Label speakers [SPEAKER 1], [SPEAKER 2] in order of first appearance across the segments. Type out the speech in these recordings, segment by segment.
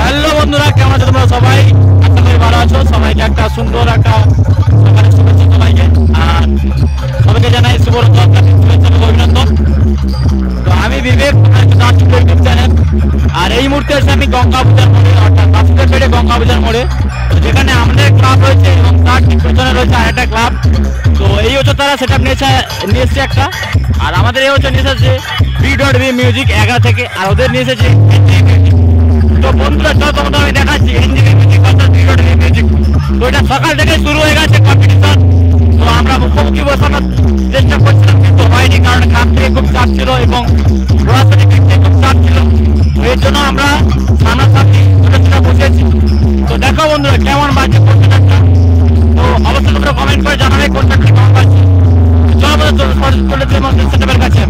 [SPEAKER 1] Hello বন্ধুরা, কেমন আছো তোমরা সবাই? আশা করি ভালো আছো। সবাইকে একটা সুন্দর একটা সকালের শুভেচ্ছা সবাইকে, আর সবাইকে জানাই শুভ রথযাত্রা শুভেচ্ছা এবং অভিনন্দন। তো আমি বিবেক, ইউটিউব চ্যানেল। আর এই মুহূর্তে এসে আমি গঙ্গা পূজার মোড়ে, অর্থাৎ বাসুদেব পেটে গঙ্গা পূজার মোড়ে, যেখানে আমাদের ক্লাব রয়েছে এবং তার ঠিক পেছনে রয়েছে আরেকটা ক্লাব। তো এই হচ্ছে তারা সেট আপ নিয়ে এসছে একটা, আর আমাদের এই হচ্ছে নিয়ে এসেছে বি.ভি মিউজিক 11 থেকে, আর ওদের নিয়ে এসেছে তো বন্ধুরা চলো তোমাদের আমি দেখাচ্ছি এনজিবি মিউজিক অর্থাৎ বি.ভি মিউজিক। তো এটা সকাল থেকে শুরু হয়ে গেছে কম্পিটিশন। তো আমরা মুখোমুখি বসানোর চেষ্টা করছিলাম কিন্তু হয়নি, কারণ খাপ থেকে খুব চাপ ছিল এবং ঘোরাঘুরি থেকে খুব চাপ ছিল। এর জন্য আমরা সামনাসামনি সেটা বসেছি। তো দেখো বন্ধুরা কেমন বাজছে কনসার্টটা। তো অবশ্যই তোমরা কমেন্ট করে জানাবে কনসার্টটা কেমন বাজছে। চলো চলেছে মন্দির সেটআপের কাছে।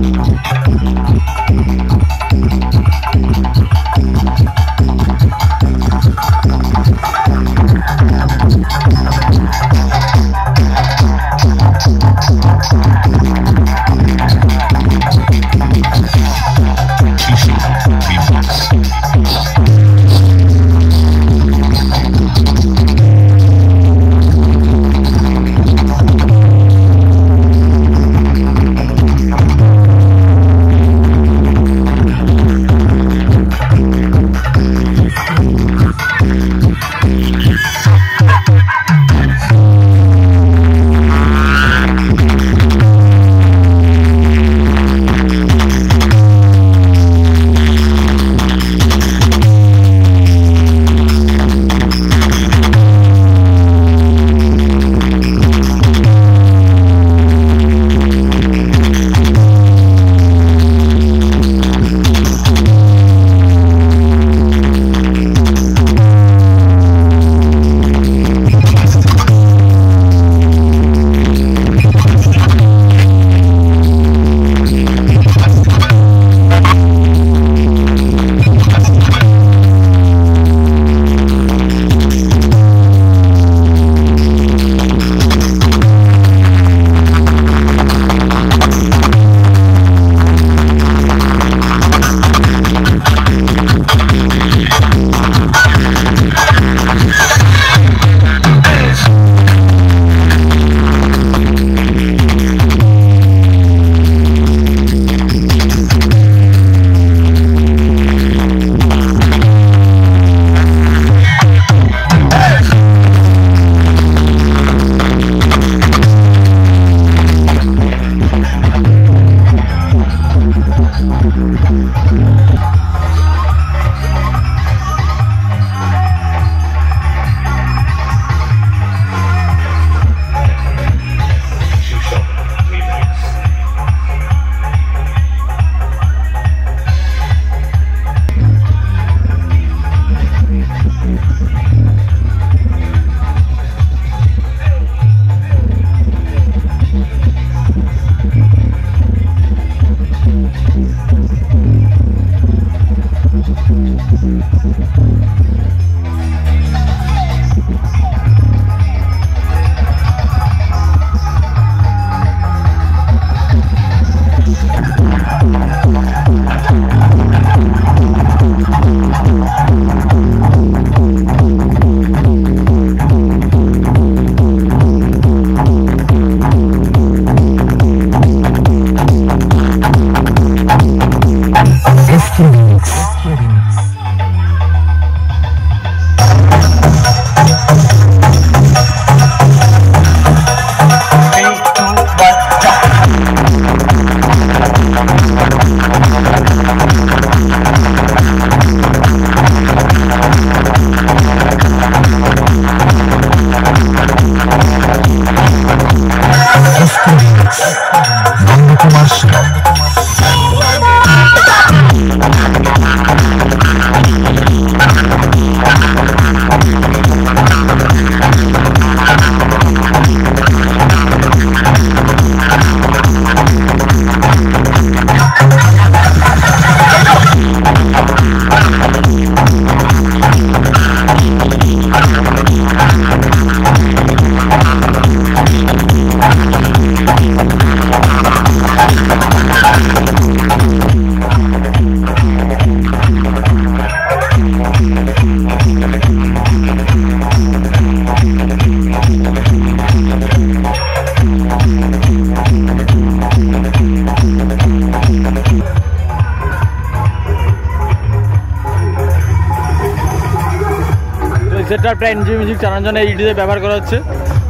[SPEAKER 1] অ্যাডাপ্টার এনজিবি মিউজিক চালানোর জন্য এই ডিজে ব্যবহার করা হচ্ছে।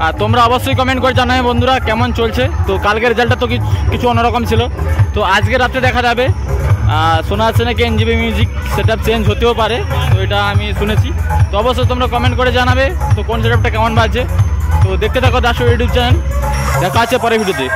[SPEAKER 1] আর তোমরা অবশ্যই কমেন্ট করে জানাবে বন্ধুরা কেমন চলছে। তো কালকের রেজাল্টটা তো কিছু অন্যরকম ছিল, তো আজকে রাত্রে দেখা যাবে। শোনা যাচ্ছে নাকি NGB music set up change হতেও পারে, তো এটা আমি শুনেছি। তো অবশ্যই তোমরা কমেন্ট করে জানাবে তো কোন সেট আপটা কেমন বাজছে। তো দেখতে থাকো দাসু ইউটিউব চ্যানেল, দেখা আছে পরের ভিডিওতে।